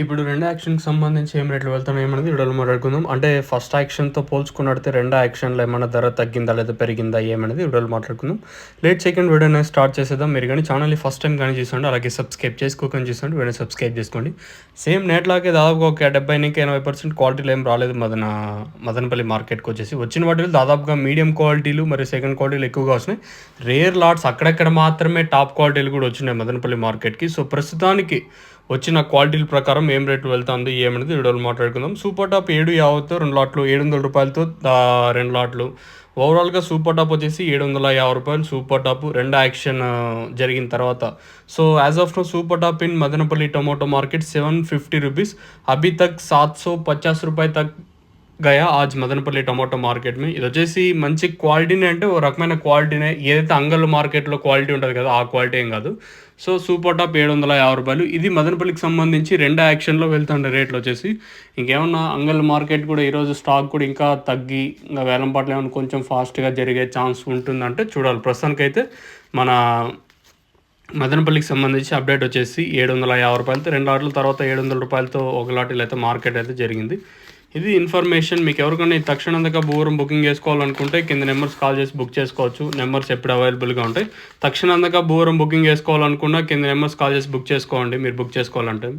ఇప్పుడు 2 యాక్షన్‌కి సంబంధించి ఏం రేట్లు వెళ్తున్నాయి ఏమనేది వీడియోలో మాట్లాడుకుందాం. అంటే ఫస్ట్ యాక్షన్‌తో పోల్చుకున్నట్టయితే రెండో యాక్షన్‌లో ఏమన్నా ధర తగ్గిందా? లేదా పెరిగిందా? ఏమనేది వీడియోలో మాట్లాడుకుందాం. లేట్ చేయకుండా వీడియోని స్టార్ట్ చేసేద్దాం. మీరు గాని ఛానల్‌ని ఫస్ట్ టైమ్ గాని చూస్తుంటే అలాగే సబ్స్క్రైబ్ చేసుకోకని చూస్తుంటే వీడియోని సబ్స్క్రైబ్ చేసుకోండి. సేమ్ నేట్లాగే దాదాపుగా ఒక 70-80% క్వాలిటీలో ఏం రాలేదు మదనపల్లి మార్కెట్‌కొచ్చేసి. వచ్చిన వాటిలో దాదాపుగా మీడియం క్వాలిటీలు మరియు సెకండ్ క్వాలిటీలు ఎక్కువగా వస్తున్నాయి. రేర్ లాట్స్ అక్కడక్కడ మాత్రమే టాప్ క్వాలిటీలు కూడా వచ్చినాయి మదనపల్లి మార్కెట్‌కి. సో, ప్రస్తుతానికి వచ్చిన క్వాలిటీల ప్రకారం ఏం రేటు వెళ్తుంది ఏమనేది వీడియోలో మాట్లాడుకుందాం. సూపర్ టాప్ 750 2 లాట్లు రూ. 700 2 లాట్లు. ఓవరాల్‌గా సూపర్ టాప్ వచ్చేసి రూ. 750 సూపర్ టాప్ 2 యాక్షన్ జరిగిన తర్వాత. So, as of now super top in Madanapalle tomato market ₹750 अभी तक ₹750 तक గయా ఆజ్ మదనపల్లి టొమాటో మార్కెట్ మీ. ఇదొచ్చేసి మంచి క్వాలిటీనే, అంటే ఓ రకమైన క్వాలిటీనే. ఏదైతే అంగళ్ళు మార్కెట్‌లో క్వాలిటీ ఉంటది కదా! ఆ క్వాలిటీ ఏం గాదు. So, super top ₹750. ఇది మదనపల్లికి సంబంధించి రెండో యాక్షన్‌లో వెళ్తుండే రేట్లొచ్చేసి. ఇంకేమన్నా అంగళ్ళ మార్కెట్ కూడా ఈరోజు స్టాక్ కూడా ఇంకా తగ్గి, ఇంగా వేలం పాటలు ఏమన్నా కొంచెం ఫాస్ట్‌గా జరిగే ఛాన్స్ ఉంటుందంటే చూడాలి. ప్రస్తుతానికైతే మన మదనపల్లికి సంబంధించి అప్డేట్ వచ్చేసి ₹750 2 లాట్ల తర్వాత ₹700 ఒక లాట్ ఇలా అయితే మార్కెట్ అయితే జరిగింది. ఇది ఇన్ఫర్మేషన్. మీకు ఎవరికైనా ఈ తక్షణంగా భూవరం బుకింగ్ చేసుకోవాలనుకుంటే కింద నెంబర్స్ కాల్ చేసి బుక్ చేసుకోవచ్చు. నెంబర్స్ ఎప్పుడు అవైలబుల్గా ఉంటాయి. తక్షణంగా భూవరం బుకింగ్ చేసుకోవాలనుకున్నా కింద నెంబర్స్ కాల్ చేసి బుక్ చేసుకోండి మీరు బుక్ చేసుకోవాలంటే.